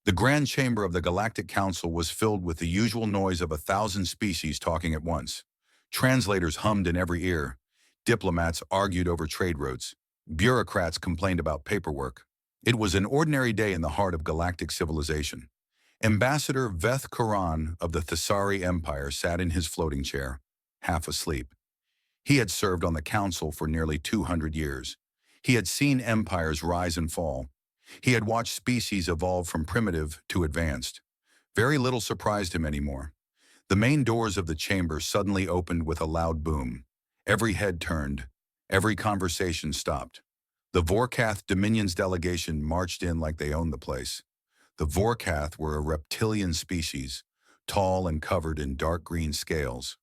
The grand chamber of the Galactic Council was filled with the usual noise of 1,000 species talking at once. Translators hummed in every ear. Diplomats argued over trade routes. Bureaucrats complained about paperwork. It was an ordinary day in the heart of galactic civilization. Ambassador Veth Karan of the Thessari Empire sat in his floating chair, half asleep. He had served on the council for nearly 200 years. He had seen empires rise and fall. He had watched species evolve from primitive to advanced. Very little surprised him anymore. The main doors of the chamber suddenly opened with a loud boom. Every head turned. Every conversation stopped. The Vorkath Dominion's delegation marched in like they owned the place. The Vorkath were a reptilian species, tall and covered in dark green scales.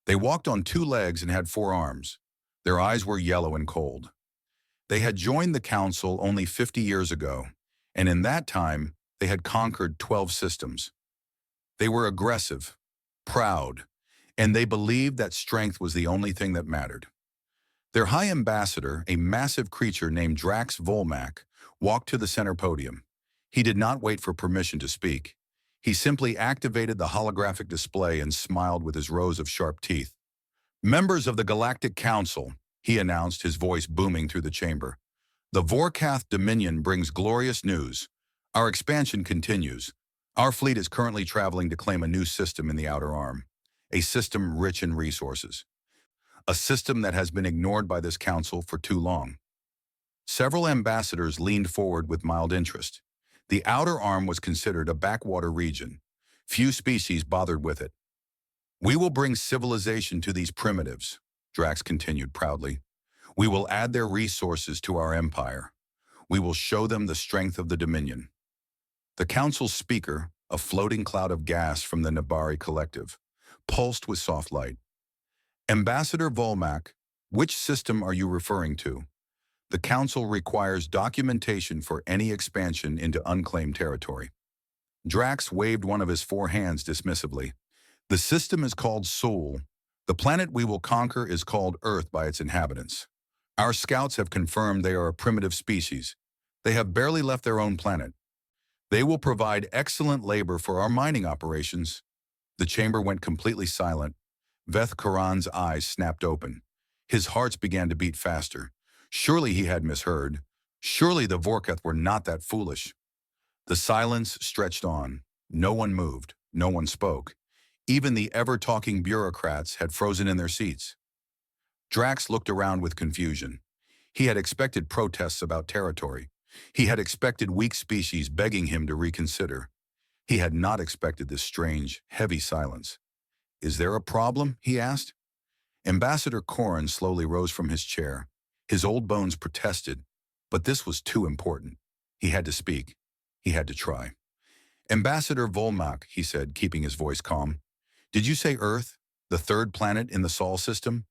They walked on 2 legs and had 4 arms. Their eyes were yellow and cold. They had joined the council only 50 years ago, and in that time, they had conquered 12 systems. They were aggressive, proud, and they believed that strength was the only thing that mattered. Their high ambassador, a massive creature named Drax Volmak, walked to the center podium. He did not wait for permission to speak. He simply activated the holographic display and smiled with his rows of sharp teeth. "Members of the Galactic Council," he announced, his voice booming through the chamber. "The Vorkath Dominion brings glorious news. Our expansion continues. Our fleet is currently traveling to claim a new system in the Outer Arm, a system rich in resources. A system that has been ignored by this council for too long." Several ambassadors leaned forward with mild interest. The Outer Arm was considered a backwater region. Few species bothered with it. "We will bring civilization to these primitives," Drax continued proudly. "We will add their resources to our empire. We will show them the strength of the Dominion." The council's speaker, a floating cloud of gas from the Nabari Collective, pulsed with soft light. "Ambassador Volmak, which system are you referring to? The council requires documentation for any expansion into unclaimed territory." Drax waved one of his 4 hands dismissively. "The system is called Sol. The planet we will conquer is called Earth by its inhabitants. Our scouts have confirmed they are a primitive species. They have barely left their own planet. They will provide excellent labor for our mining operations." The chamber went completely silent. Veth Karan's eyes snapped open. His heart began to beat faster. Surely he had misheard. Surely the Vorkath were not that foolish. The silence stretched on. No one moved. No one spoke. Even the ever-talking bureaucrats had frozen in their seats. Drax looked around with confusion. He had expected protests about territory. He had expected weak species begging him to reconsider. He had not expected this strange, heavy silence. "Is there a problem?" he asked. Ambassador Corrin slowly rose from his chair. His old bones protested, but this was too important. He had to speak. He had to try. "Ambassador Volmak," he said, keeping his voice calm. "Did you say Earth, the 3rd planet in the Sol system?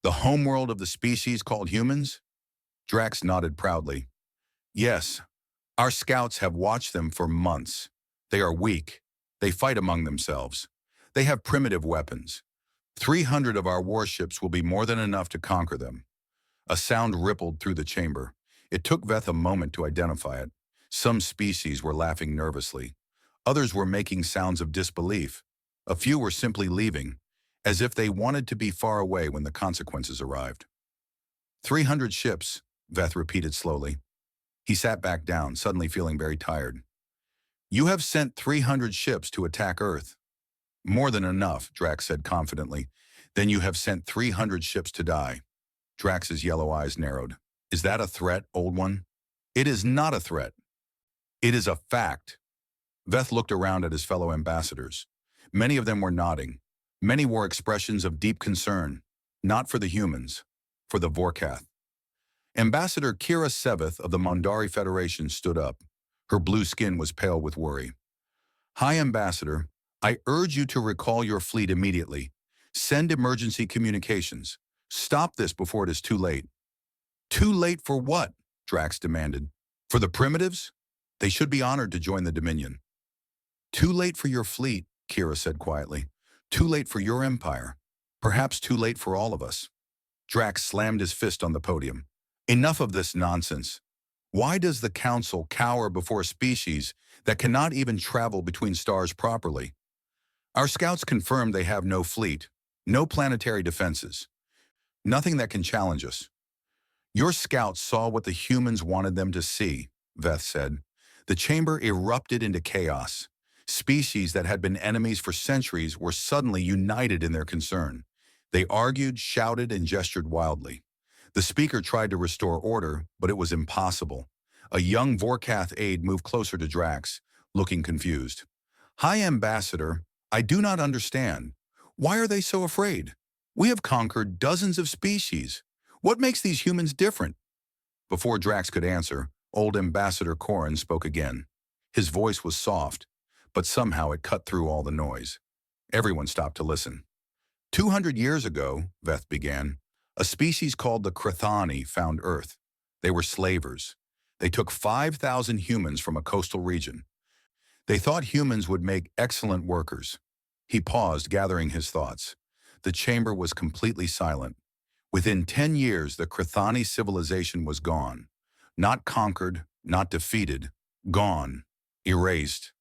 The homeworld of the species called humans?" Drax nodded proudly. "Yes. Our scouts have watched them for months. They are weak. They fight among themselves. They have primitive weapons. 300 of our warships will be more than enough to conquer them." A sound rippled through the chamber. It took Veth a moment to identify it. Some species were laughing nervously. Others were making sounds of disbelief. A few were simply leaving, as if they wanted to be far away when the consequences arrived. 300 ships, Veth repeated slowly. He sat back down, suddenly feeling very tired. "You have sent 300 ships to attack Earth." "More than enough," Drax said confidently. "Then you have sent 300 ships to die." Drax's yellow eyes narrowed. "Is that a threat, old one?" "It is not a threat. It is a fact." Veth looked around at his fellow ambassadors. Many of them were nodding. Many wore expressions of deep concern, not for the humans, for the Vorkath. Ambassador Kira Seveth of the Mondari Federation stood up. Her blue skin was pale with worry. "High Ambassador, I urge you to recall your fleet immediately. Send emergency communications. Stop this before it is too late." "Too late for what?" Drax demanded. "For the primitives? They should be honored to join the Dominion." "Too late for your fleet," Kira said quietly. "Too late for your empire. Perhaps too late for all of us." Drax slammed his fist on the podium. "Enough of this nonsense. Why does the Council cower before a species that cannot even travel between stars properly? Our scouts confirm they have no fleet, no planetary defenses, nothing that can challenge us. Your scouts saw what the humans wanted them to see, Veth said. The chamber erupted into chaos. Species that had been enemies for centuries were suddenly united in their concern. They argued, shouted, and gestured wildly. The speaker tried to restore order, but it was impossible. A young Vorkath aide moved closer to Drax, looking confused. "High Ambassador, I do not understand. Why are they so afraid? We have conquered dozens of species. What makes these humans different?" Before Drax could answer, old Ambassador Corrin spoke again. His voice was soft, but somehow it cut through all the noise. Everyone stopped to listen. 200 years ago, Veth began, a species called the Crithani found Earth. They were slavers. They took 5,000 humans from a coastal region. They thought humans would make excellent workers. He paused, gathering his thoughts. The chamber was completely silent. Within 10 years, the Crithani civilization was gone. Not conquered, not defeated, gone, erased.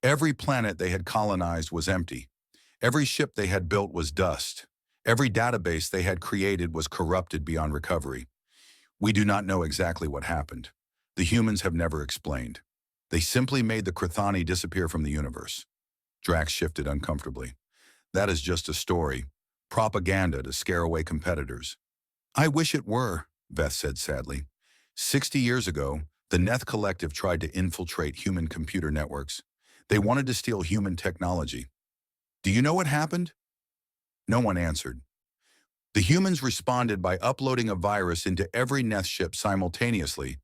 Every planet they had colonized was empty. Every ship they had built was dust. Every database they had created was corrupted beyond recovery. We do not know exactly what happened. The humans have never explained. They simply made the Crithani disappear from the universe. Drax shifted uncomfortably. That is just a story. Propaganda to scare away competitors. "I wish it were," Veth said sadly. 60 years ago, the Neth Collective tried to infiltrate human computer networks. They wanted to steal human technology. Do you know what happened? No one answered. The humans responded by uploading a virus into every Neth ship simultaneously,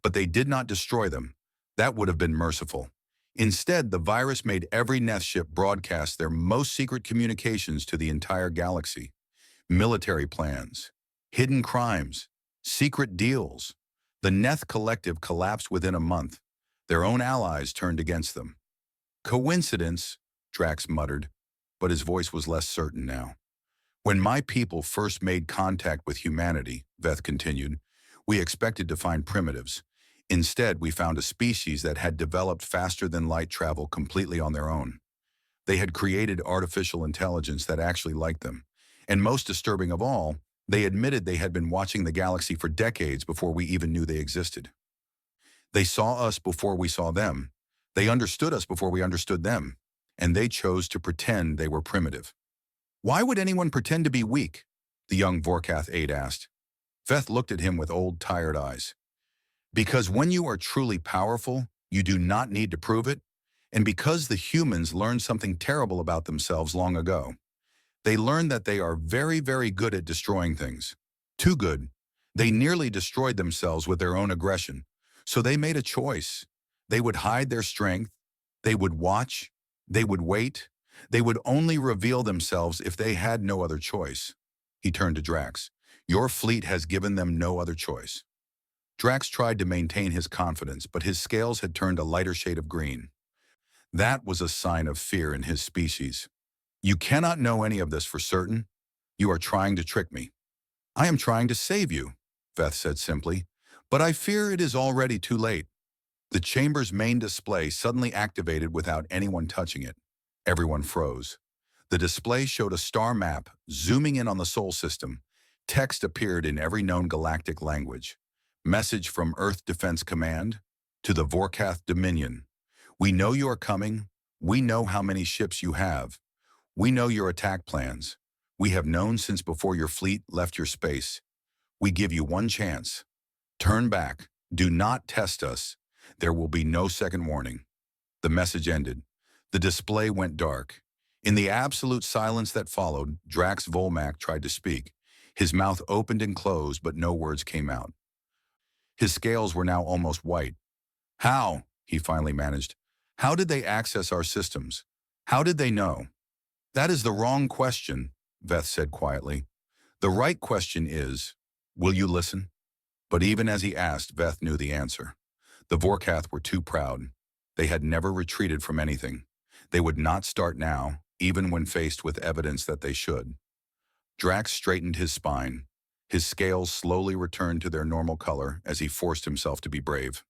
but they did not destroy them. That would have been merciful. Instead, the virus made every Neth ship broadcast their most secret communications to the entire galaxy. Military plans, hidden crimes, secret deals. The Neth Collective collapsed within a month. Their own allies turned against them. "Coincidence," Drax muttered, but his voice was less certain now. "When my people first made contact with humanity," Veth continued, "we expected to find primitives. Instead, we found a species that had developed faster than light travel completely on their own. They had created artificial intelligence that actually liked them. And most disturbing of all, they admitted they had been watching the galaxy for decades before we even knew they existed. They saw us before we saw them. They understood us before we understood them. And they chose to pretend they were primitive." "Why would anyone pretend to be weak?" the young Vorkath aide asked. Veth looked at him with old, tired eyes. "Because when you are truly powerful, you do not need to prove it, and because the humans learned something terrible about themselves long ago. They learned that they are very, very good at destroying things. Too good. They nearly destroyed themselves with their own aggression. So they made a choice. They would hide their strength. They would watch. They would wait. They would only reveal themselves if they had no other choice." He turned to Drax. "Your fleet has given them no other choice." Drax tried to maintain his confidence, but his scales had turned a lighter shade of green. That was a sign of fear in his species. "You cannot know any of this for certain. You are trying to trick me." "I am trying to save you," Veth said simply, "but I fear it is already too late." The chamber's main display suddenly activated without anyone touching it. Everyone froze. The display showed a star map zooming in on the Sol system. Text appeared in every known galactic language. Message from Earth Defense Command to the Vorkath Dominion. "We know you are coming. We know how many ships you have. We know your attack plans. We have known since before your fleet left your space. We give you one chance. Turn back. Do not test us. There will be no second warning." The message ended. The display went dark. In the absolute silence that followed, Drax Volmac tried to speak. His mouth opened and closed, but no words came out. His scales were now almost white. "How?" he finally managed. "How did they access our systems? How did they know?" "That is the wrong question," Veth said quietly. "The right question is, will you listen?" But even as he asked, Veth knew the answer. The Vorkath were too proud. They had never retreated from anything. They would not start now, even when faced with evidence that they should. Drax straightened his spine. His scales slowly returned to their normal color as he forced himself to be brave.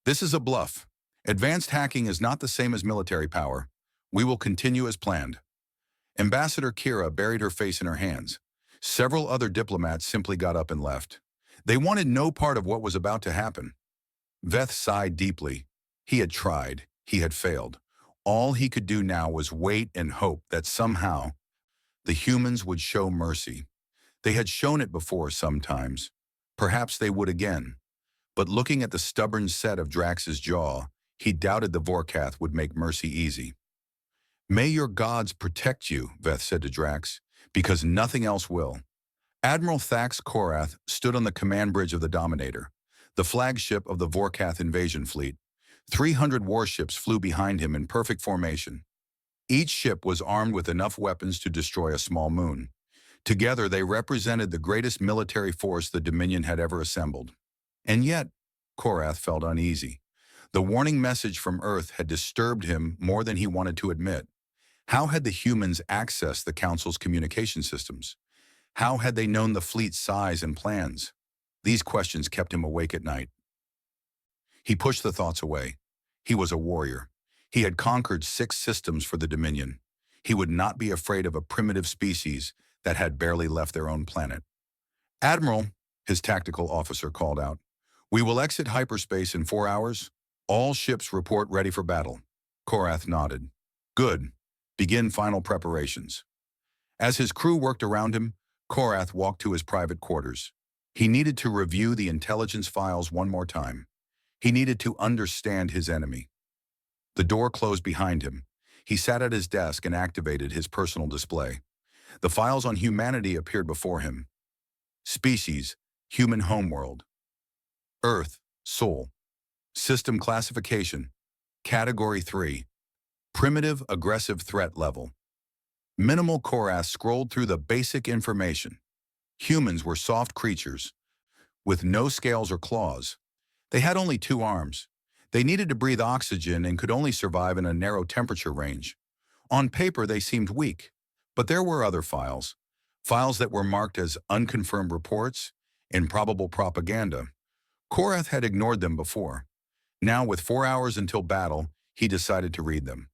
This is a bluff. Advanced hacking is not the same as military power. We will continue as planned. Ambassador Kira buried her face in her hands. Several other diplomats simply got up and left. They wanted no part of what was about to happen. Veth sighed deeply. He had tried. He had failed. All he could do now was wait and hope that somehow the humans would show mercy. They had shown it before sometimes. Perhaps they would again. But looking at the stubborn set of Drax's jaw, he doubted the Vorkath would make mercy easy. May your gods protect you, Veth said to Drax, because nothing else will. Admiral Thax Korath stood on the command bridge of the Dominator, the flagship of the Vorkath invasion fleet. 300 warships flew behind him in perfect formation. Each ship was armed with enough weapons to destroy a small moon. Together, they represented the greatest military force the Dominion had ever assembled. And yet, Korath felt uneasy. The warning message from Earth had disturbed him more than he wanted to admit. How had the humans accessed the Council's communication systems? How had they known the fleet's size and plans? These questions kept him awake at night. He pushed the thoughts away. He was a warrior. He had conquered 6 systems for the Dominion. He would not be afraid of a primitive species that had barely left their own planet. Admiral, his tactical officer called out, we will exit hyperspace in 4 hours. All ships report ready for battle. Korath nodded. Good. Begin final preparations. As his crew worked around him, Korath walked to his private quarters. He needed to review the intelligence files one more time. He needed to understand his enemy. The door closed behind him. He sat at his desk and activated his personal display. The files on humanity appeared before him. Species, human homeworld. Earth, soul. System classification, Category 3. Primitive aggressive threat level. Minimal Korath scrolled through the basic information. Humans were soft creatures, with no scales or claws. They had only 2 arms. They needed to breathe oxygen and could only survive in a narrow temperature range. On paper, they seemed weak, but there were other files. Files that were marked as unconfirmed reports, improbable propaganda. Korath had ignored them before. Now, with 4 hours until battle, he decided to read them.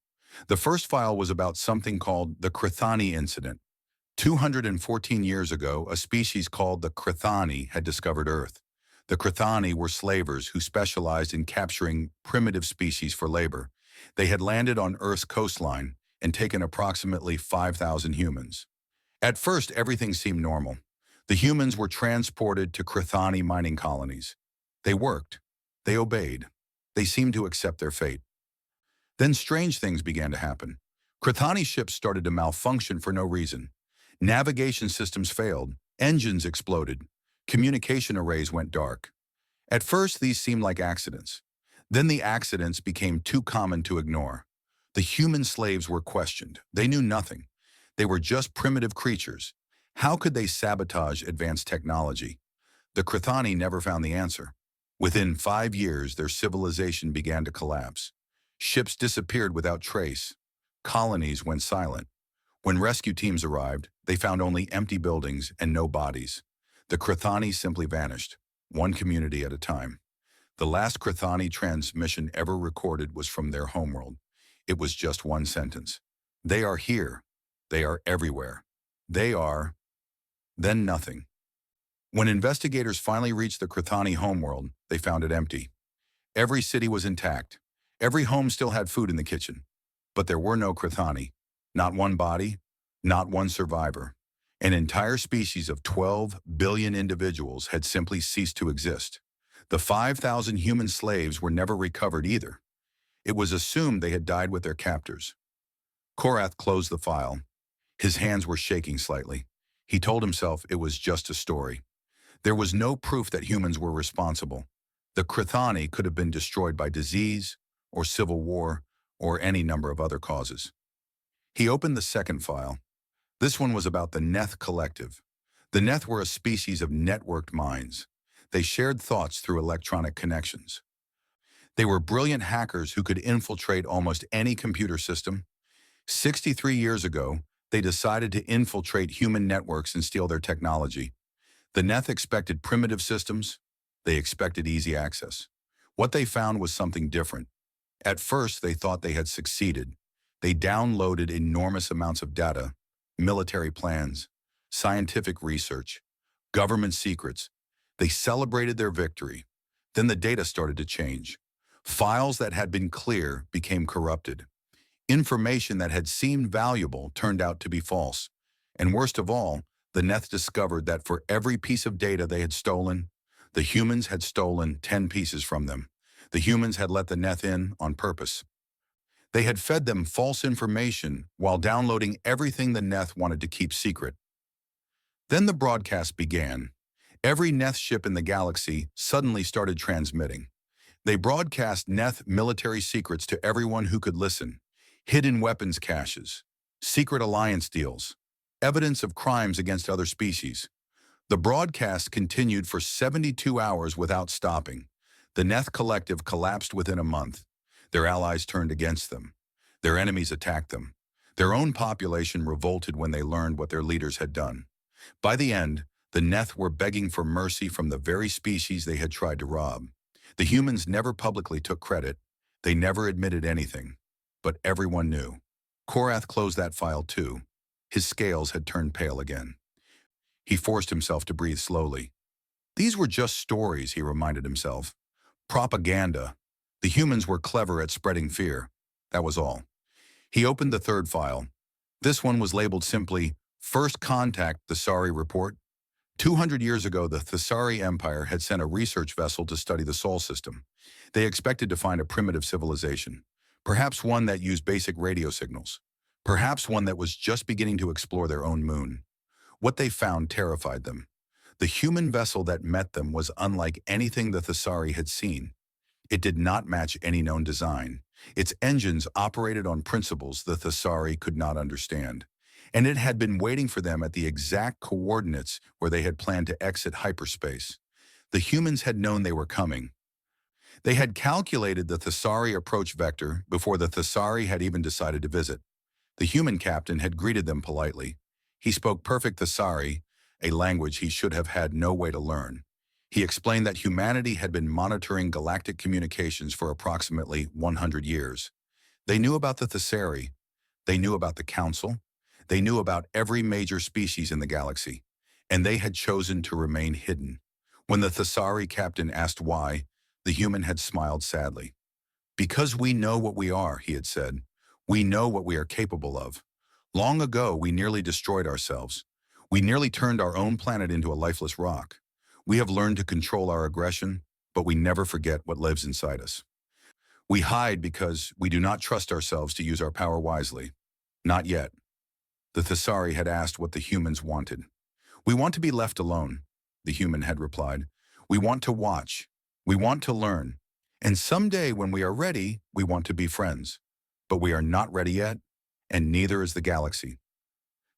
The first file was about something called the Krithani incident. 214 years ago, a species called the Krithani had discovered Earth. The Krithani were slavers who specialized in capturing primitive species for labor. They had landed on Earth's coastline and taken approximately 5,000 humans. At first, everything seemed normal. The humans were transported to Krithani mining colonies. They worked. They obeyed. They seemed to accept their fate. Then strange things began to happen. Krithani ships started to malfunction for no reason. Navigation systems failed. Engines exploded. Communication arrays went dark. At first, these seemed like accidents. Then the accidents became too common to ignore. The human slaves were questioned. They knew nothing. They were just primitive creatures. How could they sabotage advanced technology? The Krithani never found the answer. Within 5 years, their civilization began to collapse. Ships disappeared without trace. Colonies went silent. When rescue teams arrived, they found only empty buildings and no bodies. The Krithani simply vanished, one community at a time. The last Krithani transmission ever recorded was from their homeworld. It was just one sentence. They are here. They are everywhere. They are... Then nothing. When investigators finally reached the Krithani homeworld, they found it empty. Every city was intact. Every home still had food in the kitchen. But there were no Krithani. Not one body, not one survivor. An entire species of 12 billion individuals had simply ceased to exist. The 5,000 human slaves were never recovered either. It was assumed they had died with their captors. Korath closed the file. His hands were shaking slightly. He told himself it was just a story. There was no proof that humans were responsible. The Krithani could have been destroyed by disease, or civil war, or any number of other causes. He opened the second file. This one was about the Neth Collective. The Neth were a species of networked minds. They shared thoughts through electronic connections. They were brilliant hackers who could infiltrate almost any computer system. 63 years ago, they decided to infiltrate human networks and steal their technology. The Neth expected primitive systems. They expected easy access. What they found was something different. At first, they thought they had succeeded. They downloaded enormous amounts of data, military plans, scientific research, government secrets. They celebrated their victory. Then the data started to change. Files that had been clear became corrupted. Information that had seemed valuable turned out to be false. And worst of all, the Neth discovered that for every piece of data they had stolen, the humans had stolen 10 pieces from them. The humans had let the Neth in on purpose. They had fed them false information while downloading everything the Neth wanted to keep secret. Then the broadcast began. Every Neth ship in the galaxy suddenly started transmitting. They broadcast Neth military secrets to everyone who could listen. Hidden weapons caches, secret alliance deals, evidence of crimes against other species. The broadcast continued for 72 hours without stopping. The Neth Collective collapsed within a month. Their allies turned against them. Their enemies attacked them. Their own population revolted when they learned what their leaders had done. By the end, the Neth were begging for mercy from the very species they had tried to rob. The humans never publicly took credit. They never admitted anything. But everyone knew. Korath closed that file too. His scales had turned pale again. He forced himself to breathe slowly. These were just stories, he reminded himself. Propaganda. The humans were clever at spreading fear. That was all. He opened the third file. This one was labeled simply, First Contact Thesari Report. 200 years ago, the Thesari Empire had sent a research vessel to study the Sol system. They expected to find a primitive civilization, perhaps one that used basic radio signals, perhaps one that was just beginning to explore their own moon. What they found terrified them. The human vessel that met them was unlike anything the Thesari had seen. It did not match any known design. Its engines operated on principles the Thesari could not understand. And it had been waiting for them at the exact coordinates where they had planned to exit hyperspace. The humans had known they were coming. They had calculated the Thesari approach vector before the Thesari had even decided to visit. The human captain had greeted them politely. He spoke perfect Thesari, a language he should have had no way to learn. He explained that humanity had been monitoring galactic communications for approximately 100 years. They knew about the Thesari. They knew about the Council. They knew about every major species in the galaxy. And they had chosen to remain hidden. When the Thesari captain asked why, the human had smiled sadly. Because we know what we are, he had said. We know what we are capable of. Long ago, we nearly destroyed ourselves. We nearly turned our own planet into a lifeless rock. We have learned to control our aggression, but we never forget what lives inside us. We hide because we do not trust ourselves to use our power wisely. Not yet. The Thesari had asked what the humans wanted. We want to be left alone, the human had replied. We want to watch. We want to learn. And someday when we are ready, we want to be friends. But we are not ready yet, and neither is the galaxy.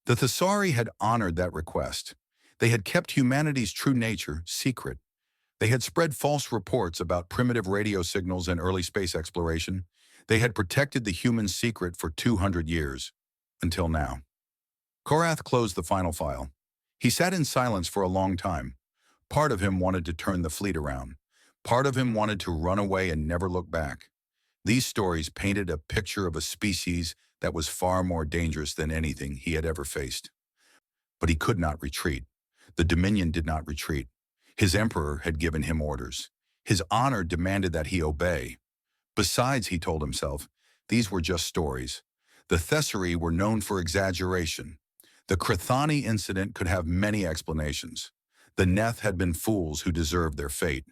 The Thesari had honored that request. They had kept humanity's true nature secret. They had spread false reports about primitive radio signals and early space exploration. They had protected the human secret for 200 years, until now. Korath closed the final file. He sat in silence for a long time. Part of him wanted to turn the fleet around. Part of him wanted to run away and never look back. These stories painted a picture of a species that was far more dangerous than anything he had ever faced. But he could not retreat. The Dominion did not retreat. His emperor had given him orders. His honor demanded that he obey. Besides, he told himself, these were just stories. The Thesari were known for exaggeration. The Krithani incident could have many explanations. The Neth had been fools who deserved their fate.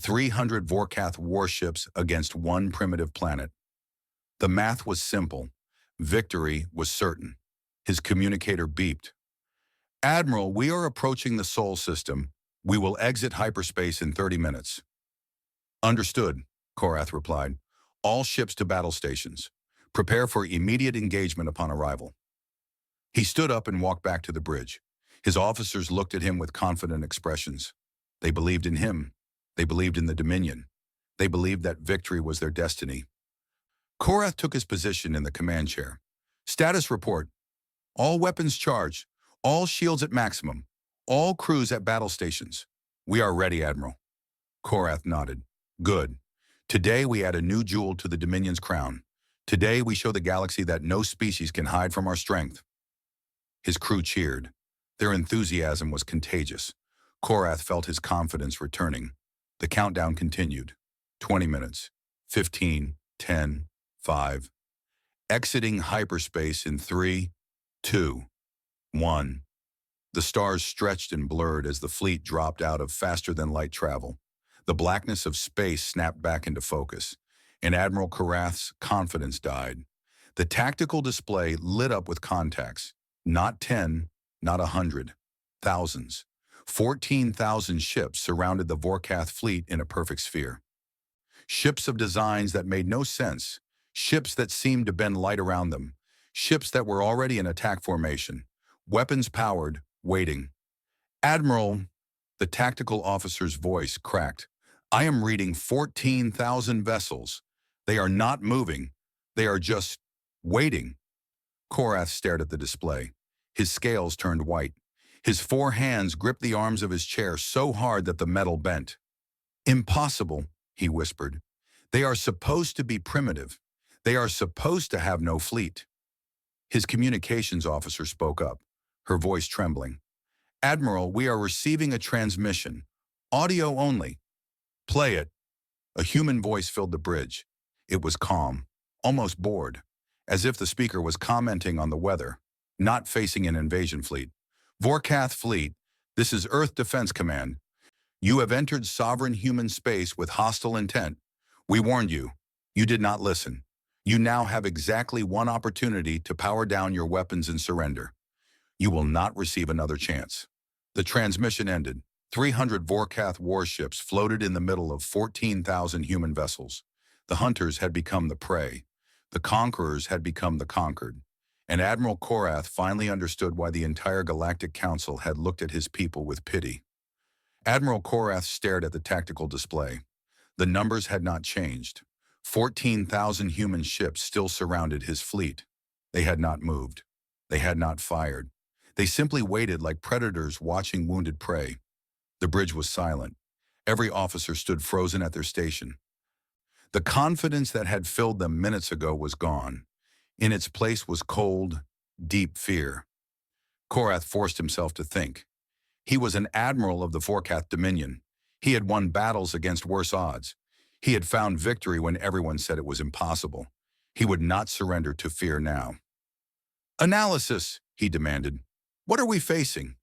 300 Vorkath warships against one primitive planet. The math was simple. Victory was certain. His communicator beeped. Admiral, we are approaching the Sol system. We will exit hyperspace in 30 minutes. Understood, Korath replied. All ships to battle stations. Prepare for immediate engagement upon arrival. He stood up and walked back to the bridge. His officers looked at him with confident expressions. They believed in him. They believed in the Dominion. They believed that victory was their destiny. Korath took his position in the command chair. Status report. All weapons charged. All shields at maximum. All crews at battle stations. We are ready, Admiral. Korath nodded. Good. Today we add a new jewel to the Dominion's crown. Today we show the galaxy that no species can hide from our strength. His crew cheered. Their enthusiasm was contagious. Korath felt his confidence returning. The countdown continued. 20 minutes. 15, 10, 5. Exiting hyperspace in 3, 2, 1. The stars stretched and blurred as the fleet dropped out of faster-than-light travel. The blackness of space snapped back into focus, and Admiral Korath's confidence died. The tactical display lit up with contacts. Not 10, not 100. Thousands. 14,000 ships surrounded the Vorkath fleet in a perfect sphere. Ships of designs that made no sense. Ships that seemed to bend light around them. Ships that were already in attack formation. Weapons powered, waiting. Admiral, the tactical officer's voice cracked. I am reading 14,000 vessels. They are not moving. They are just waiting. Korath stared at the display. His scales turned white. His 4 hands gripped the arms of his chair so hard that the metal bent. Impossible, he whispered. They are supposed to be primitive. They are supposed to have no fleet. His communications officer spoke up, her voice trembling. Admiral, we are receiving a transmission. Audio only. Play it. A human voice filled the bridge. It was calm, almost bored, as if the speaker was commenting on the weather, not facing an invasion fleet. Vorkath Fleet, this is Earth Defense Command. You have entered sovereign human space with hostile intent. We warned you. You did not listen. You now have exactly one opportunity to power down your weapons and surrender. You will not receive another chance. The transmission ended. 300 Vorkath warships floated in the middle of 14,000 human vessels. The hunters had become the prey. The conquerors had become the conquered. And Admiral Korath finally understood why the entire Galactic Council had looked at his people with pity. Admiral Korath stared at the tactical display. The numbers had not changed. 14,000 human ships still surrounded his fleet. They had not moved. They had not fired. They simply waited like predators watching wounded prey. The bridge was silent. Every officer stood frozen at their station. The confidence that had filled them minutes ago was gone. In its place was cold, deep fear. Korath forced himself to think. He was an admiral of the Vorkath Dominion. He had won battles against worse odds. He had found victory when everyone said it was impossible. He would not surrender to fear now. Analysis, he demanded. What are we facing?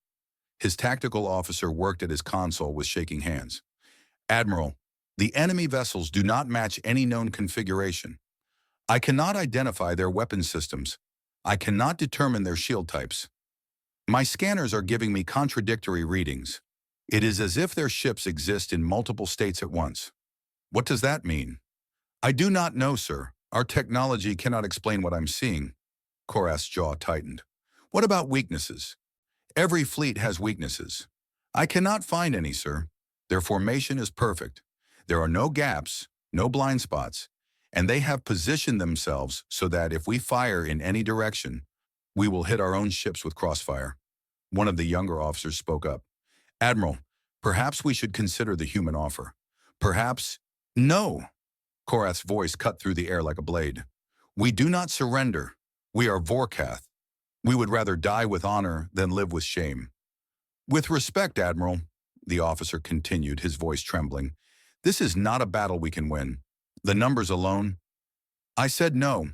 His tactical officer worked at his console with shaking hands. Admiral, the enemy vessels do not match any known configuration. I cannot identify their weapon systems. I cannot determine their shield types. My scanners are giving me contradictory readings. It is as if their ships exist in multiple states at once. What does that mean? I do not know, sir. Our technology cannot explain what I'm seeing. Korath's jaw tightened. What about weaknesses? Every fleet has weaknesses. I cannot find any, sir. Their formation is perfect. There are no gaps, no blind spots, and they have positioned themselves so that if we fire in any direction, we will hit our own ships with crossfire. One of the younger officers spoke up. Admiral, perhaps we should consider the human offer. Perhaps... No! Korath's voice cut through the air like a blade. We do not surrender. We are Vorkath. We would rather die with honor than live with shame. With respect, Admiral, the officer continued, his voice trembling, this is not a battle we can win. The numbers alone... I said no.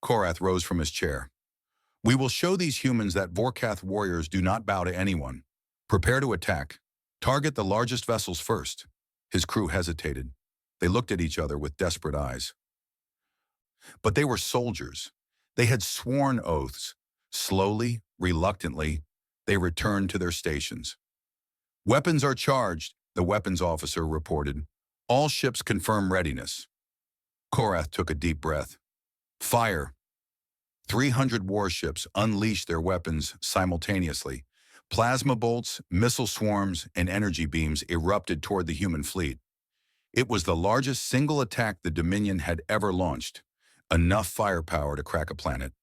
Korath rose from his chair. We will show these humans that Vorkath warriors do not bow to anyone. Prepare to attack. Target the largest vessels first. His crew hesitated. They looked at each other with desperate eyes. But they were soldiers. They had sworn oaths. Slowly, reluctantly, they returned to their stations. Weapons are charged, the weapons officer reported. All ships confirm readiness. Korath took a deep breath. Fire. 300 warships unleashed their weapons simultaneously. Plasma bolts, missile swarms, and energy beams erupted toward the human fleet. It was the largest single attack the Dominion had ever launched. Enough firepower to crack a planet.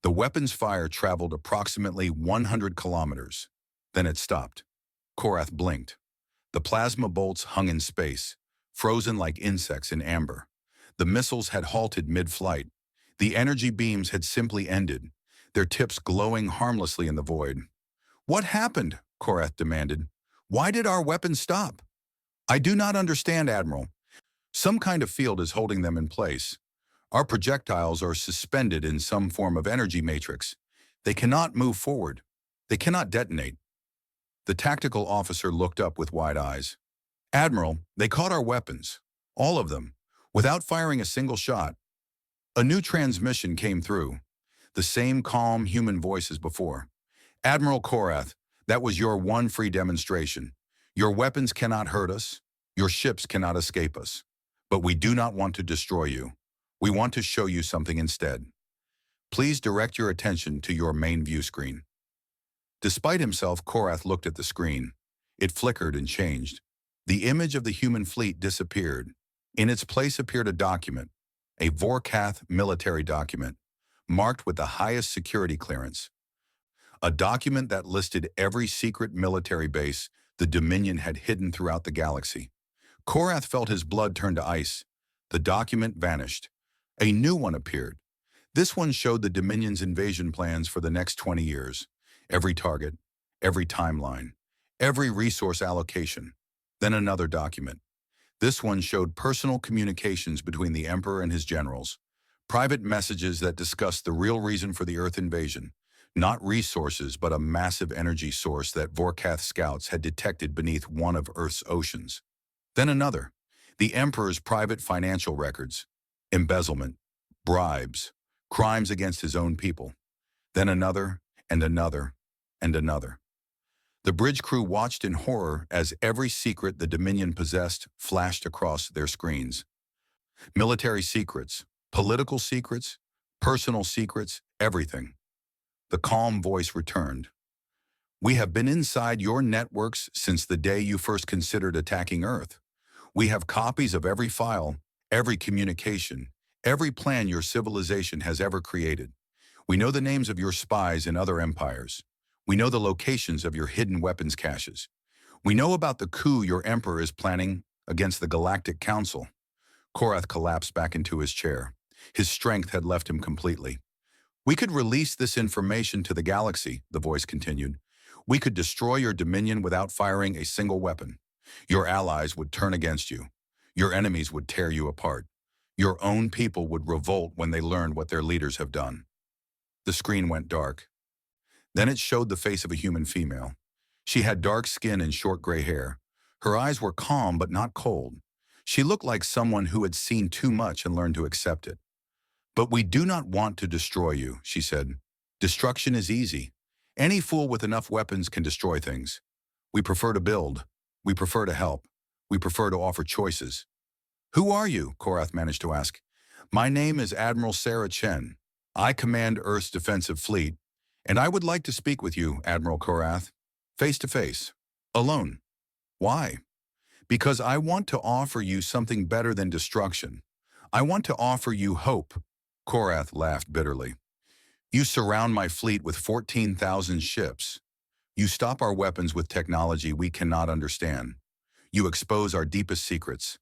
The weapon's fire traveled approximately 100 kilometers. Then it stopped. Korath blinked. The plasma bolts hung in space, frozen like insects in amber. The missiles had halted mid-flight. The energy beams had simply ended, their tips glowing harmlessly in the void. "What happened?" Korath demanded. "Why did our weapons stop?" "I do not understand, Admiral. Some kind of field is holding them in place. Our projectiles are suspended in some form of energy matrix. They cannot move forward. They cannot detonate." The tactical officer looked up with wide eyes. "Admiral, they caught our weapons. All of them. Without firing a single shot." A new transmission came through. The same calm human voice as before. "Admiral Korath, that was your one free demonstration. Your weapons cannot hurt us. Your ships cannot escape us. But we do not want to destroy you. We want to show you something instead. Please direct your attention to your main view screen." Despite himself, Korath looked at the screen. It flickered and changed. The image of the human fleet disappeared. In its place appeared a document, a Vorkath military document, marked with the highest security clearance. A document that listed every secret military base the Dominion had hidden throughout the galaxy. Korath felt his blood turn to ice. The document vanished. A new one appeared. This one showed the Dominion's invasion plans for the next 20 years. Every target, every timeline, every resource allocation. Then another document. This one showed personal communications between the Emperor and his generals. Private messages that discussed the real reason for the Earth invasion. Not resources, but a massive energy source that Vorkath scouts had detected beneath one of Earth's oceans. Then another. The Emperor's private financial records. Embezzlement, bribes, crimes against his own people. Then another, and another, and another. The bridge crew watched in horror as every secret the Dominion possessed flashed across their screens. Military secrets, political secrets, personal secrets, everything. The calm voice returned. "We have been inside your networks since the day you first considered attacking Earth. We have copies of every file, every communication, every plan your civilization has ever created. We know the names of your spies in other empires. We know the locations of your hidden weapons caches. We know about the coup your Emperor is planning against the Galactic Council." Korath collapsed back into his chair. His strength had left him completely. "We could release this information to the galaxy," the voice continued. "We could destroy your Dominion without firing a single weapon. Your allies would turn against you. Your enemies would tear you apart. Your own people would revolt when they learned what their leaders have done." The screen went dark. Then it showed the face of a human female. She had dark skin and short gray hair. Her eyes were calm but not cold. She looked like someone who had seen too much and learned to accept it. "But we do not want to destroy you," she said. "Destruction is easy. Any fool with enough weapons can destroy things. We prefer to build. We prefer to help. We prefer to offer choices." "Who are you?" Korath managed to ask. "My name is Admiral Sarah Chen. I command Earth's defensive fleet, and I would like to speak with you, Admiral Korath, face to face, alone." "Why?" "Because I want to offer you something better than destruction. I want to offer you hope." Korath laughed bitterly. "You surround my fleet with 14,000 ships. You stop our weapons with technology we cannot understand. You expose our deepest secrets.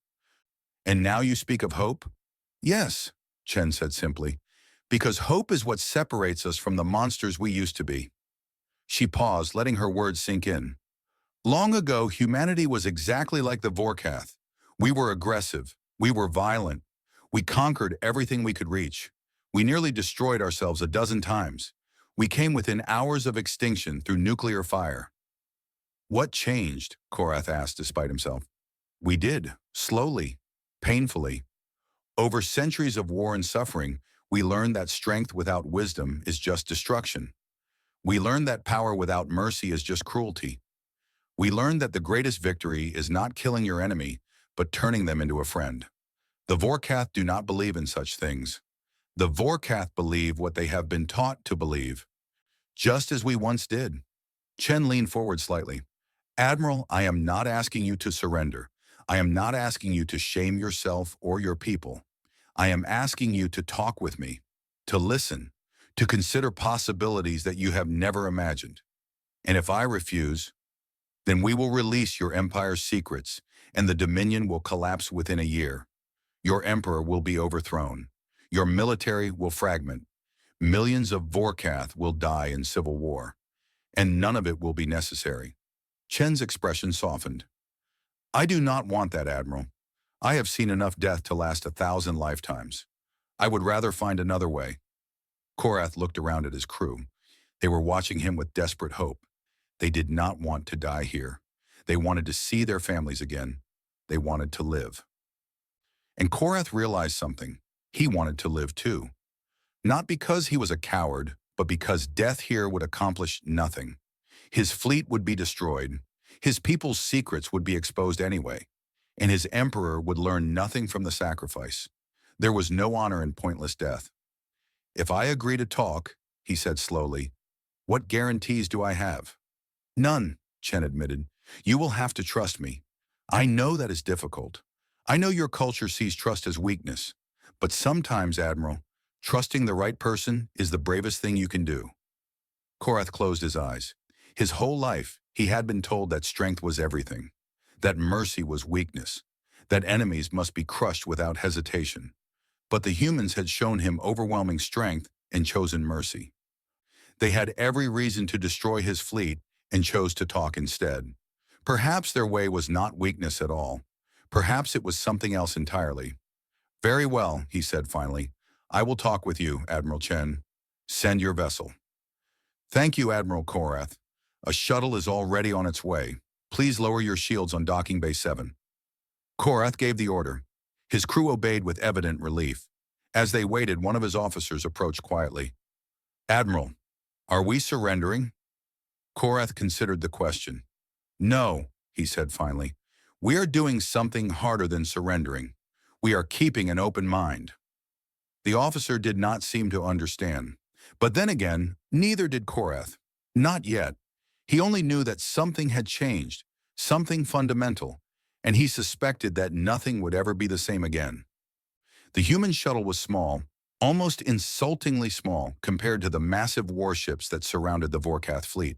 And now you speak of hope?" "Yes," Chen said simply, "because hope is what separates us from the monsters we used to be." She paused, letting her words sink in. "Long ago, humanity was exactly like the Vorkath. We were aggressive. We were violent. We conquered everything we could reach. We nearly destroyed ourselves a dozen times. We came within hours of extinction through nuclear fire." "What changed?" Korath asked despite himself. "We did, slowly, painfully. Over centuries of war and suffering, we learned that strength without wisdom is just destruction. We learned that power without mercy is just cruelty. We learned that the greatest victory is not killing your enemy, but turning them into a friend. The Vorkath do not believe in such things. The Vorkath believe what they have been taught to believe, just as we once did." Chen leaned forward slightly. "Admiral, I am not asking you to surrender. I am not asking you to shame yourself or your people. I am asking you to talk with me, to listen, to consider possibilities that you have never imagined. And if I refuse, Then we will release your empire's secrets, and the Dominion will collapse within a year. Your emperor will be overthrown. Your military will fragment. Millions of Vorkath will die in civil war, and none of it will be necessary. Chen's expression softened. I do not want that, Admiral. I have seen enough death to last 1,000 lifetimes. I would rather find another way. Korath looked around at his crew. They were watching him with desperate hope. They did not want to die here. They wanted to see their families again. They wanted to live. And Korath realized something. He wanted to live too. Not because he was a coward, but because death here would accomplish nothing. His fleet would be destroyed. His people's secrets would be exposed anyway. And his emperor would learn nothing from the sacrifice. There was no honor in pointless death. If I agree to talk, he said slowly, what guarantees do I have? None, Chen admitted. You will have to trust me. I know that is difficult. I know your culture sees trust as weakness. But sometimes, Admiral, trusting the right person is the bravest thing you can do. Korath closed his eyes. His whole life, he had been told that strength was everything, that mercy was weakness, that enemies must be crushed without hesitation. But the humans had shown him overwhelming strength and chosen mercy. They had every reason to destroy his fleet and chose to talk instead. Perhaps their way was not weakness at all. Perhaps it was something else entirely. Very well, he said finally. I will talk with you, Admiral Chen. Send your vessel. Thank you, Admiral Korath. A shuttle is already on its way. Please lower your shields on Docking Bay 7. Korath gave the order. His crew obeyed with evident relief. As they waited, one of his officers approached quietly. Admiral, are we surrendering? Korath considered the question. No, he said finally. We are doing something harder than surrendering. We are keeping an open mind. The officer did not seem to understand. But then again, neither did Korath. Not yet. He only knew that something had changed, something fundamental, and he suspected that nothing would ever be the same again. The human shuttle was small, almost insultingly small compared to the massive warships that surrounded the Vorkath fleet.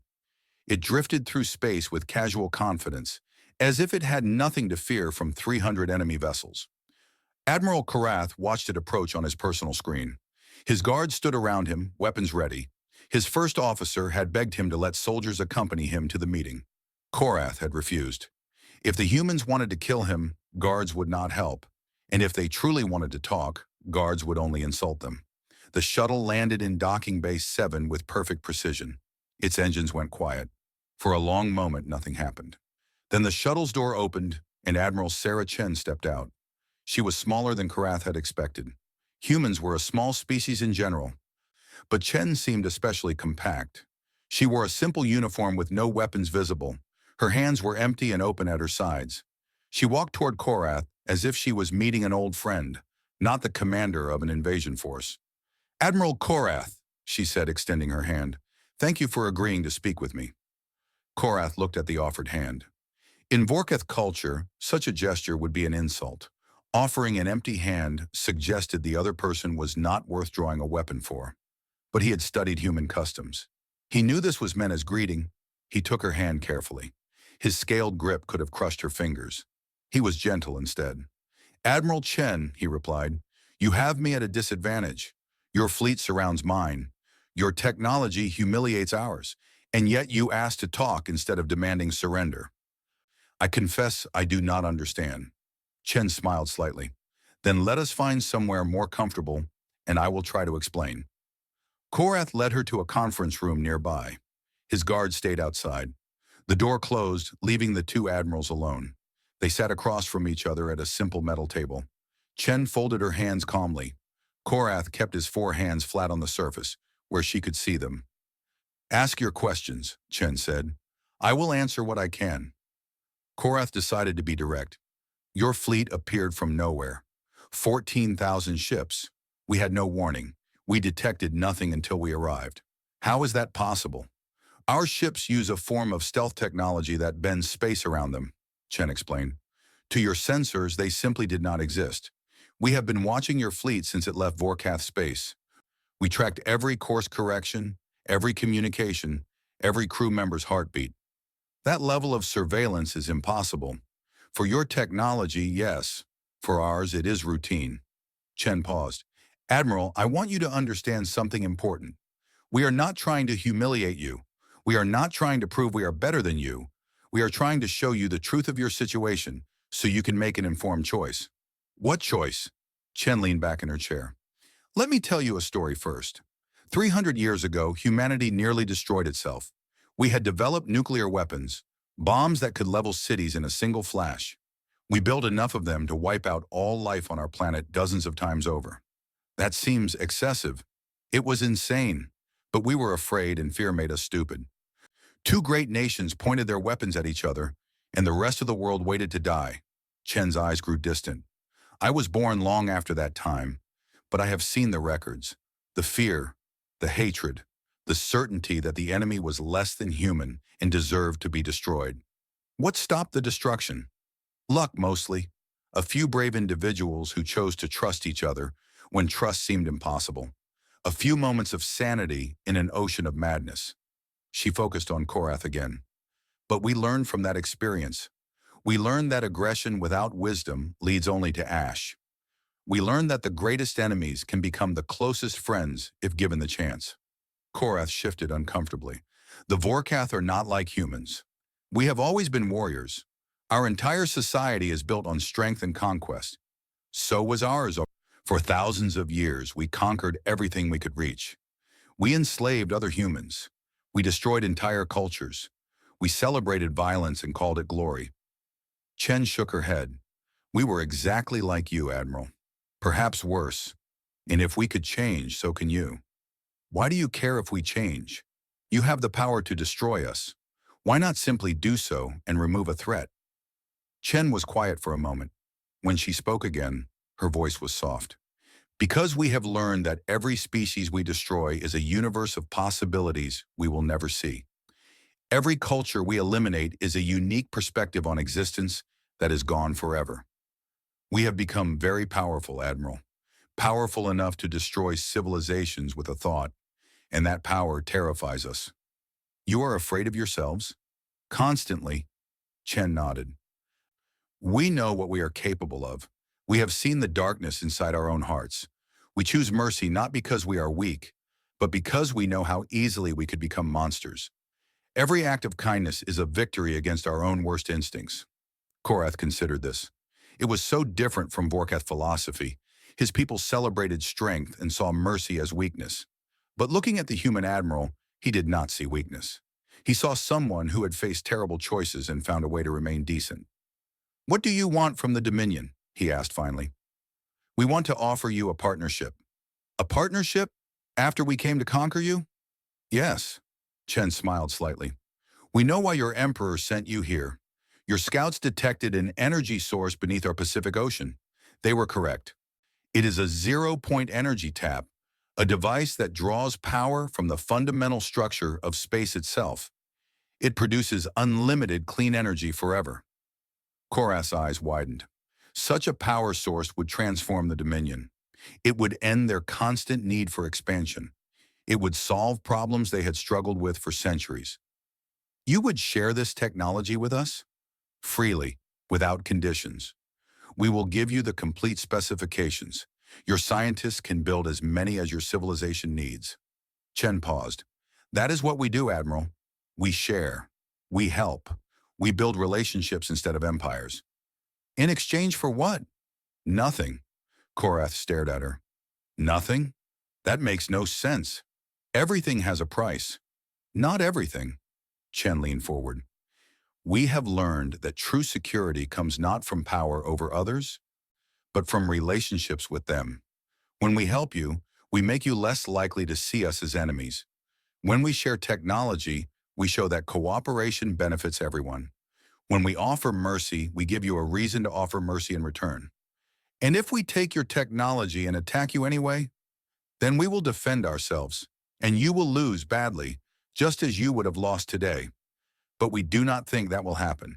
It drifted through space with casual confidence, as if it had nothing to fear from 300 enemy vessels. Admiral Korath watched it approach on his personal screen. His guards stood around him, weapons ready. His first officer had begged him to let soldiers accompany him to the meeting. Korath had refused. If the humans wanted to kill him, guards would not help. And if they truly wanted to talk, guards would only insult them. The shuttle landed in Docking Bay 7 with perfect precision. Its engines went quiet. For a long moment, nothing happened. Then the shuttle's door opened, and Admiral Sarah Chen stepped out. She was smaller than Korath had expected. Humans were a small species in general, but Chen seemed especially compact. She wore a simple uniform with no weapons visible. Her hands were empty and open at her sides. She walked toward Korath as if she was meeting an old friend, not the commander of an invasion force. Admiral Korath, she said, extending her hand. Thank you for agreeing to speak with me. Korath looked at the offered hand. In Vorkath culture, such a gesture would be an insult. Offering an empty hand suggested the other person was not worth drawing a weapon for. But he had studied human customs. He knew this was meant as greeting. He took her hand carefully. His scaled grip could have crushed her fingers. He was gentle instead. Admiral Chen, he replied, you have me at a disadvantage. Your fleet surrounds mine. Your technology humiliates ours, and yet you ask to talk instead of demanding surrender. I confess I do not understand. Chen smiled slightly. Then let us find somewhere more comfortable, and I will try to explain. Korath led her to a conference room nearby. His guards stayed outside. The door closed, leaving the two admirals alone. They sat across from each other at a simple metal table. Chen folded her hands calmly. Korath kept his 4 hands flat on the surface, where she could see them. Ask your questions, Chen said. I will answer what I can. Korath decided to be direct. Your fleet appeared from nowhere. 14,000 ships. We had no warning. We detected nothing until we arrived. How is that possible? Our ships use a form of stealth technology that bends space around them, Chen explained. To your sensors, they simply did not exist. We have been watching your fleet since it left Vorkath space. We tracked every course correction, every communication, every crew member's heartbeat. That level of surveillance is impossible. For your technology, yes. For ours, it is routine. Chen paused. Admiral, I want you to understand something important. We are not trying to humiliate you. We are not trying to prove we are better than you. We are trying to show you the truth of your situation so you can make an informed choice. What choice? Chen leaned back in her chair. Let me tell you a story first. 300 years ago, humanity nearly destroyed itself. We had developed nuclear weapons, bombs that could level cities in a single flash. We built enough of them to wipe out all life on our planet dozens of times over. That seems excessive. It was insane. But we were afraid and fear made us stupid. Two great nations pointed their weapons at each other, and the rest of the world waited to die. Chen's eyes grew distant. I was born long after that time, but I have seen the records. The fear, the hatred, the certainty that the enemy was less than human and deserved to be destroyed. What stopped the destruction? Luck, mostly. A few brave individuals who chose to trust each other when trust seemed impossible. A few moments of sanity in an ocean of madness. She focused on Korath again. But we learned from that experience. We learned that aggression without wisdom leads only to ash. We learned that the greatest enemies can become the closest friends if given the chance. Korath shifted uncomfortably. The Vorkath are not like humans. We have always been warriors. Our entire society is built on strength and conquest. So was ours. For thousands of years, we conquered everything we could reach. We enslaved other humans. We destroyed entire cultures. We celebrated violence and called it glory. Chen shook her head. We were exactly like you, Admiral. Perhaps worse. And if we could change, so can you. Why do you care if we change? You have the power to destroy us. Why not simply do so and remove a threat? Chen was quiet for a moment. When she spoke again, her voice was soft. Because we have learned that every species we destroy is a universe of possibilities we will never see. Every culture we eliminate is a unique perspective on existence that is gone forever. We have become very powerful, Admiral. Powerful enough to destroy civilizations with a thought, and that power terrifies us. You are afraid of yourselves? Constantly. Chen nodded. We know what we are capable of. We have seen the darkness inside our own hearts. We choose mercy not because we are weak, but because we know how easily we could become monsters. Every act of kindness is a victory against our own worst instincts. Korath considered this. It was so different from Vorkath philosophy. His people celebrated strength and saw mercy as weakness. But looking at the human admiral, he did not see weakness. He saw someone who had faced terrible choices and found a way to remain decent. What do you want from the Dominion? He asked finally. We want to offer you a partnership. A partnership? After we came to conquer you? Yes. Chen smiled slightly. We know why your emperor sent you here. Your scouts detected an energy source beneath our Pacific Ocean. They were correct. It is a zero-point energy tap, a device that draws power from the fundamental structure of space itself. It produces unlimited clean energy forever. Korath's eyes widened. Such a power source would transform the Dominion. It would end their constant need for expansion. It would solve problems they had struggled with for centuries. You would share this technology with us? Freely, without conditions. We will give you the complete specifications. Your scientists can build as many as your civilization needs. Chen paused. That is what we do, Admiral. We share. We help. We build relationships instead of empires. In exchange for what? Nothing. Korath stared at her. Nothing? That makes no sense. Everything has a price. Not everything. Chen leaned forward. We have learned that true security comes not from power over others, but from relationships with them. When we help you, we make you less likely to see us as enemies. When we share technology, we show that cooperation benefits everyone. When we offer mercy, we give you a reason to offer mercy in return. And if we take your technology and attack you anyway, then we will defend ourselves, and you will lose badly, just as you would have lost today. But we do not think that will happen.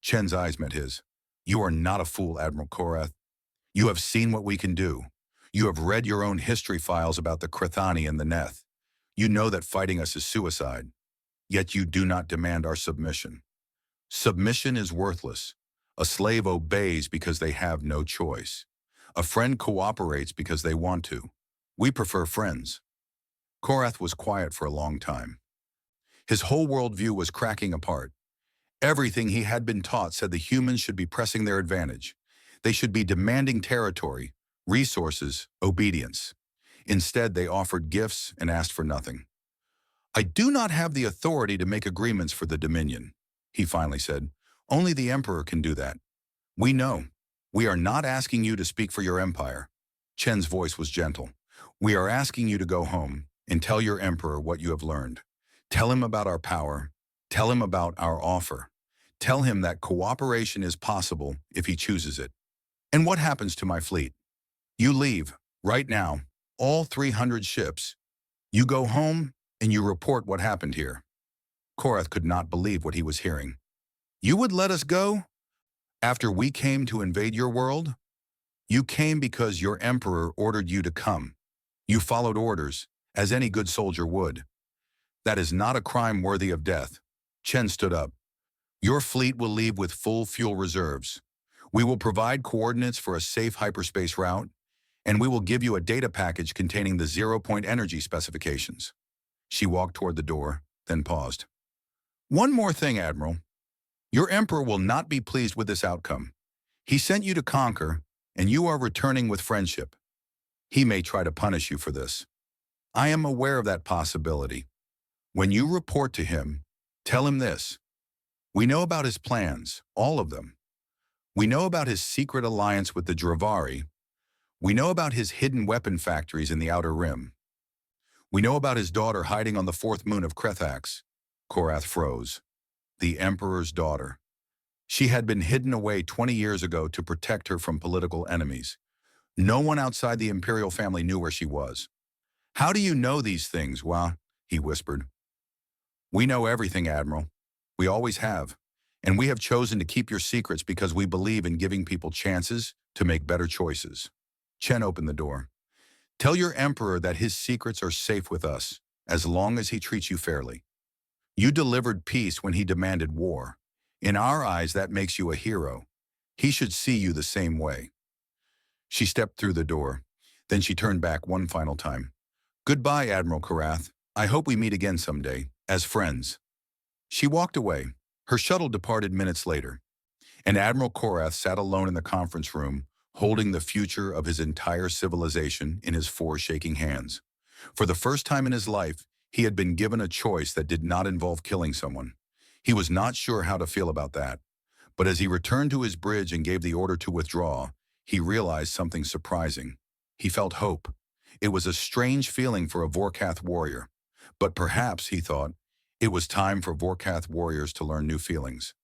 Chen's eyes met his. You are not a fool, Admiral Korath. You have seen what we can do. You have read your own history files about the Krithani and the Neth. You know that fighting us is suicide. Yet you do not demand our submission. Submission is worthless. A slave obeys because they have no choice. A friend cooperates because they want to. We prefer friends. Korath was quiet for a long time. His whole worldview was cracking apart. Everything he had been taught said the humans should be pressing their advantage. They should be demanding territory, resources, obedience. Instead, they offered gifts and asked for nothing. I do not have the authority to make agreements for the Dominion, he finally said. Only the Emperor can do that. We know. We are not asking you to speak for your empire. Chen's voice was gentle. We are asking you to go home and tell your Emperor what you have learned. Tell him about our power. Tell him about our offer. Tell him that cooperation is possible if he chooses it. And what happens to my fleet? You leave, right now, all 300 ships. You go home and you report what happened here. Korath could not believe what he was hearing. You would let us go? After we came to invade your world? You came because your emperor ordered you to come. You followed orders, as any good soldier would. That is not a crime worthy of death. Chen stood up. Your fleet will leave with full fuel reserves. We will provide coordinates for a safe hyperspace route, and we will give you a data package containing the zero-point energy specifications. She walked toward the door, then paused. One more thing, Admiral. Your Emperor will not be pleased with this outcome. He sent you to conquer, and you are returning with friendship. He may try to punish you for this. I am aware of that possibility. When you report to him, tell him this. We know about his plans, all of them. We know about his secret alliance with the Dravari. We know about his hidden weapon factories in the Outer Rim. We know about his daughter hiding on the fourth moon of Krethax. Korath froze. The Emperor's daughter. She had been hidden away 20 years ago to protect her from political enemies. No one outside the Imperial family knew where she was. How do you know these things, Wah? He whispered. We know everything, Admiral. We always have. And we have chosen to keep your secrets because we believe in giving people chances to make better choices. Chen opened the door. Tell your Emperor that his secrets are safe with us, as long as he treats you fairly. You delivered peace when he demanded war. In our eyes, that makes you a hero. He should see you the same way. She stepped through the door. Then she turned back one final time. Goodbye, Admiral Korath. I hope we meet again someday, as friends. She walked away. Her shuttle departed minutes later, and Admiral Korath sat alone in the conference room, holding the future of his entire civilization in his four shaking hands. For the first time in his life, he had been given a choice that did not involve killing someone. He was not sure how to feel about that. But as he returned to his bridge and gave the order to withdraw, he realized something surprising. He felt hope. It was a strange feeling for a Vorkath warrior. But perhaps, he thought, it was time for Vorkath warriors to learn new feelings.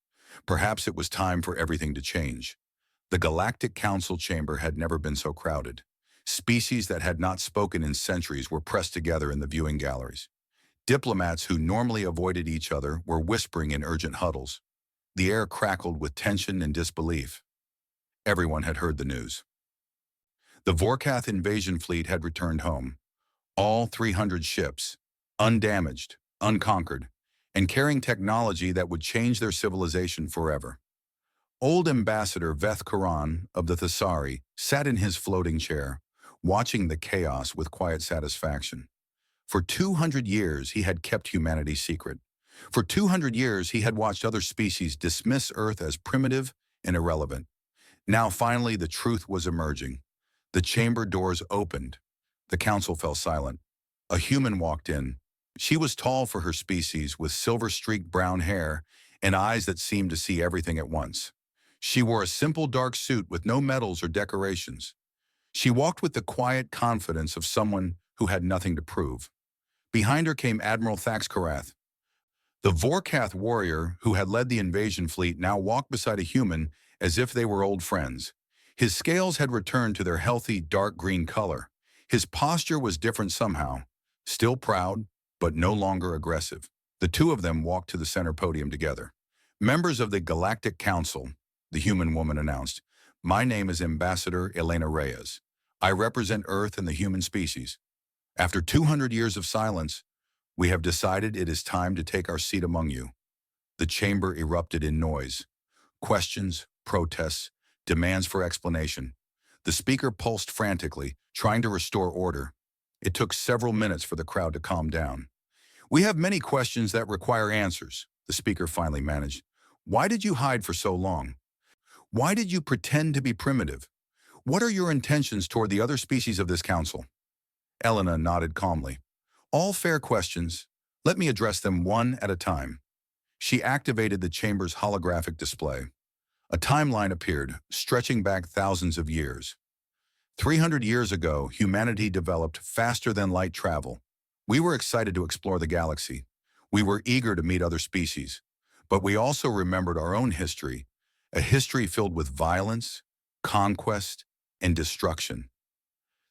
Perhaps it was time for everything to change. The Galactic Council chamber had never been so crowded. Species that had not spoken in centuries were pressed together in the viewing galleries. Diplomats who normally avoided each other were whispering in urgent huddles. The air crackled with tension and disbelief. Everyone had heard the news. The Vorkath invasion fleet had returned home. All 300 ships, undamaged, unconquered, and carrying technology that would change their civilization forever. Old Ambassador Veth Karan of the Thessari sat in his floating chair, watching the chaos with quiet satisfaction. For 200 years, he had kept humanity secret. For 200 years, he had watched other species dismiss Earth as primitive and irrelevant. Now, finally, the truth was emerging. The chamber doors opened. The council fell silent. A human walked in. She was tall for her species, with silver-streaked brown hair and eyes that seemed to see everything at once. She wore a simple dark suit with no medals or decorations. She walked with the quiet confidence of someone who had nothing to prove. Behind her came Admiral Thaxkorath. The Vorkath warrior who had led the invasion fleet now walked beside a human as if they were old friends. His scales had returned to their healthy dark green color. His posture was different somehow, still proud, but no longer aggressive. The two of them walked to the center podium together. Members of the Galactic Council, the human woman announced, my name is Ambassador Elena Reyes. I represent Earth and the human species. After 200 years of silence, we have decided it is time to take our seat among you. The chamber erupted in noise. Questions, protests, demands for explanation. The speaker pulsed frantically, trying to restore order. It took several minutes for the crowd to calm down. "We have many questions that require answers," the speaker finally managed. "Why did you hide for so long? Why did you pretend to be primitive? What are your intentions toward the other species of this council?" Elena nodded calmly. "All fair questions. Let me address them one at a time." She activated the chamber's holographic display. A timeline appeared, stretching back thousands of years. 300 years ago, humanity developed faster than light travel. We were excited to explore the galaxy. We were eager to meet other species. But we also remembered our own history, a history filled with violence, conquest, and destruction.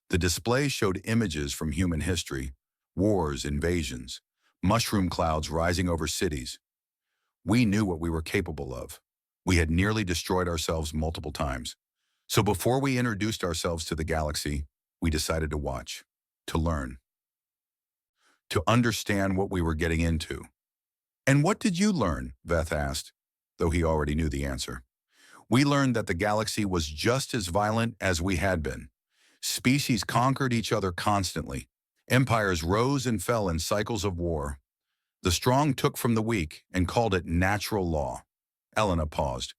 The display showed images from human history, wars, invasions, mushroom clouds rising over cities. We knew what we were capable of. We had nearly destroyed ourselves multiple times. So before we introduced ourselves to the galaxy, we decided to watch, to learn, to understand what we were getting into. "And what did you learn?" Veth asked, though he already knew the answer. "We learned that the galaxy was just as violent as we had been. Species conquered each other constantly. Empires rose and fell in cycles of war. The strong took from the weak and called it natural law." Elena paused.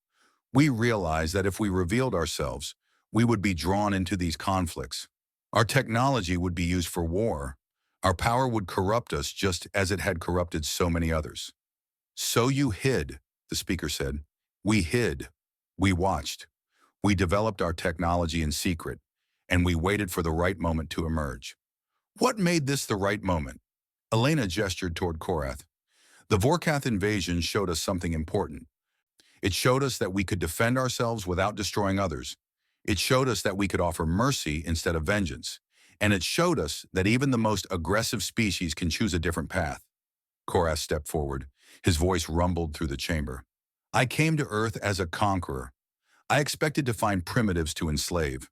"We realized that if we revealed ourselves, we would be drawn into these conflicts. Our technology would be used for war. Our power would corrupt us just as it had corrupted so many others." "So you hid," the speaker said. "We hid. We watched. We developed our technology in secret, and we waited for the right moment to emerge." "What made this the right moment?" Elena gestured toward Korath. "The Vorkath invasion showed us something important. It showed us that we could defend ourselves without destroying others. It showed us that we could offer mercy instead of vengeance. And it showed us that even the most aggressive species can choose a different path." Korath stepped forward. His voice rumbled through the chamber. "I came to Earth as a conqueror. I expected to find primitives to enslave.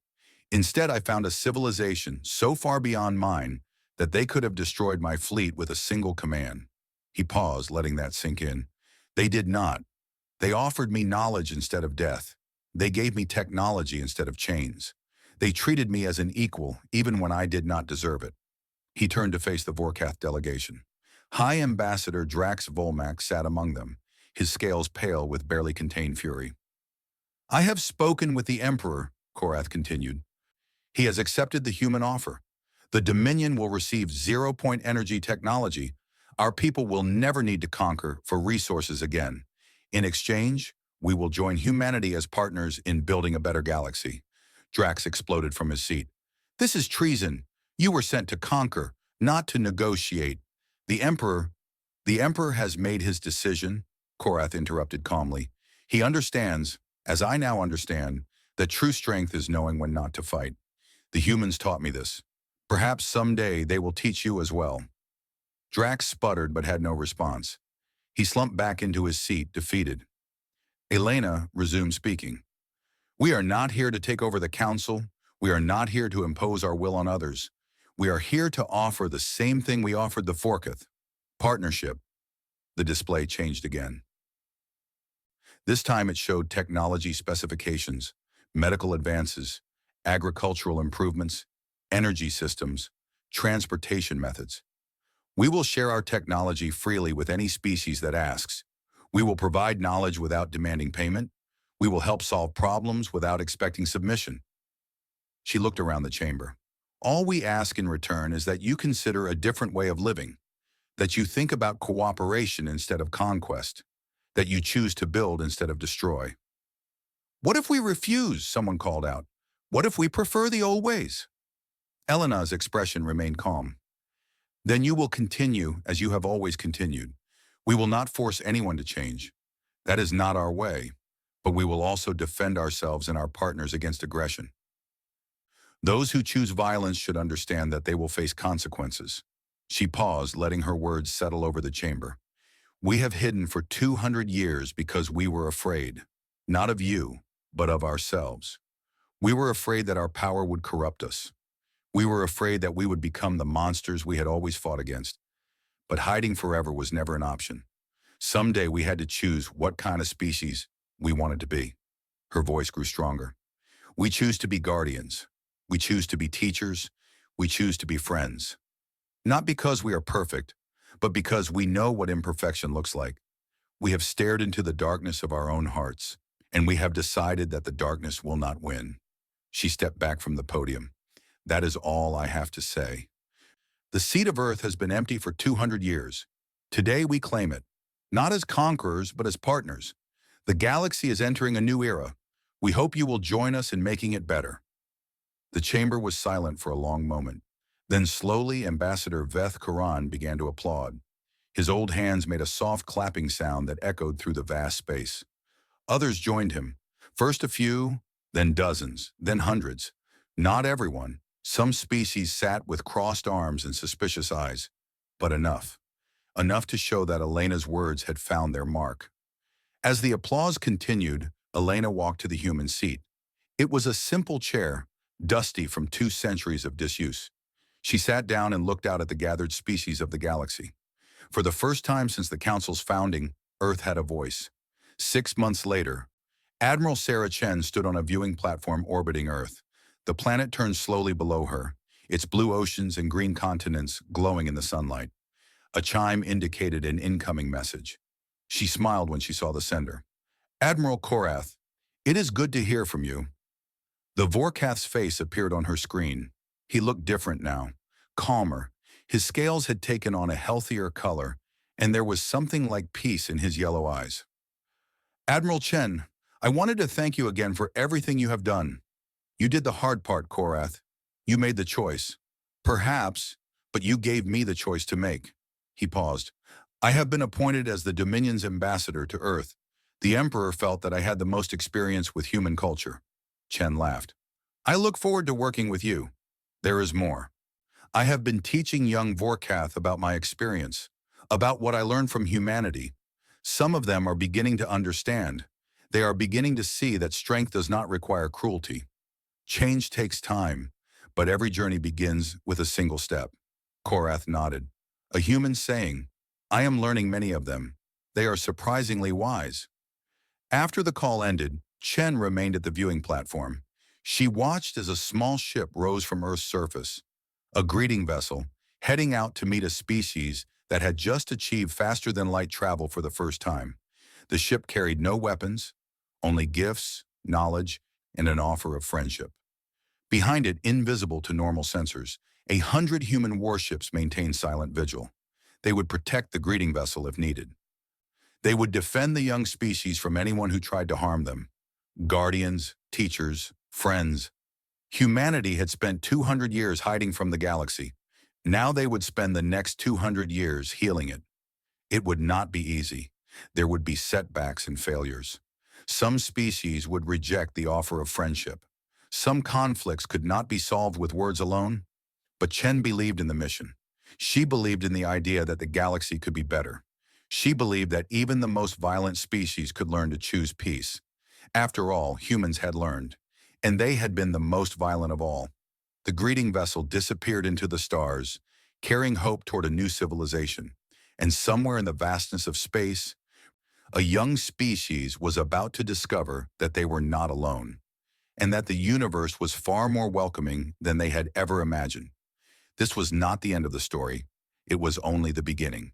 Instead, I found a civilization so far beyond mine that they could have destroyed my fleet with a single command." He paused, letting that sink in. "They did not. They offered me knowledge instead of death. They gave me technology instead of chains. They treated me as an equal, even when I did not deserve it." He turned to face the Vorkath delegation. High Ambassador Drax Volmac sat among them, his scales pale with barely contained fury. "I have spoken with the Emperor," Korath continued. "He has accepted the human offer. The Dominion will receive zero-point energy technology. Our people will never need to conquer for resources again. In exchange, we will join humanity as partners in building a better galaxy." Drax exploded from his seat. "This is treason. You were sent to conquer, not to negotiate. The Emperor has made his decision," Korath interrupted calmly. "He understands, as I now understand, that true strength is knowing when not to fight. The humans taught me this. Perhaps someday they will teach you as well." Drax sputtered but had no response. He slumped back into his seat, defeated. Elena resumed speaking. "We are not here to take over the council. We are not here to impose our will on others. We are here to offer the same thing we offered the Vorkath: partnership." The display changed again. This time it showed technology specifications, medical advances, agricultural improvements, energy systems, transportation methods. "We will share our technology freely with any species that asks. We will provide knowledge without demanding payment. We will help solve problems without expecting submission." She looked around the chamber. "All we ask in return is that you consider a different way of living, that you think about cooperation instead of conquest, that you choose to build instead of destroy." "What if we refuse?" someone called out. "What if we prefer the old ways?" Elena's expression remained calm. "Then you will continue as you have always continued. We will not force anyone to change. That is not our way, but we will also defend ourselves and our partners against aggression. Those who choose violence should understand that they will face consequences." She paused, letting her words settle over the chamber. "We have hidden for 200 years because we were afraid, not of you, but of ourselves. We were afraid that our power would corrupt us. We were afraid that we would become the monsters we had always fought against. But hiding forever was never an option. Someday we had to choose what kind of species we wanted to be. Her voice grew stronger. We choose to be guardians. We choose to be teachers. We choose to be friends. Not because we are perfect, but because we know what imperfection looks like. We have stared into the darkness of our own hearts, and we have decided that the darkness will not win. She stepped back from the podium. That is all I have to say. The seat of Earth has been empty for 200 years. Today we claim it, not as conquerors, but as partners. The galaxy is entering a new era. We hope you will join us in making it better. The chamber was silent for a long moment. Then slowly, Ambassador Veth Karan began to applaud. His old hands made a soft clapping sound that echoed through the vast space. Others joined him. First a few, then dozens, then hundreds. Not everyone. Some species sat with crossed arms and suspicious eyes. But enough. Enough to show that Elena's words had found their mark. As the applause continued, Elena walked to the human seat. It was a simple chair, dusty from 2 centuries of disuse. She sat down and looked out at the gathered species of the galaxy. For the first time since the Council's founding, Earth had a voice. 6 months later, Admiral Sarah Chen stood on a viewing platform orbiting Earth. The planet turned slowly below her, its blue oceans and green continents glowing in the sunlight. A chime indicated an incoming message. She smiled when she saw the sender. Admiral Korath, it is good to hear from you. The Vorkath's face appeared on her screen. He looked different now, calmer. His scales had taken on a healthier color, and there was something like peace in his yellow eyes. Admiral Chen, I wanted to thank you again for everything you have done. You did the hard part, Korath. You made the choice. Perhaps, but you gave me the choice to make. He paused. I have been appointed as the Dominion's ambassador to Earth. The Emperor felt that I had the most experience with human culture. Chen laughed. I look forward to working with you. There is more. I have been teaching young Vorkath about my experience, about what I learned from humanity. Some of them are beginning to understand. They are beginning to see that strength does not require cruelty. Change takes time, but every journey begins with a single step. Korath nodded. A human saying, I am learning many of them. They are surprisingly wise. After the call ended, Chen remained at the viewing platform. She watched as a small ship rose from Earth's surface, a greeting vessel, heading out to meet a species that had just achieved faster-than-light travel for the first time. The ship carried no weapons, only gifts, knowledge, and an offer of friendship. Behind it, invisible to normal sensors, 100 human warships maintained silent vigil. They would protect the greeting vessel if needed. They would defend the young species from anyone who tried to harm them. Guardians, teachers, friends. Humanity had spent 200 years hiding from the galaxy. Now they would spend the next 200 years healing it. It would not be easy. There would be setbacks and failures. Some species would reject the offer of friendship. Some conflicts could not be solved with words alone. But Chen believed in the mission. She believed in the idea that the galaxy could be better. She believed that even the most violent species could learn to choose peace. After all, humans had learned, and they had been the most violent of all. The greeting vessel disappeared into the stars, carrying hope toward a new civilization. And somewhere in the vastness of space, a young species was about to discover that they were not alone, and that the universe was far more welcoming than they had ever imagined. This was not the end of the story. It was only the beginning.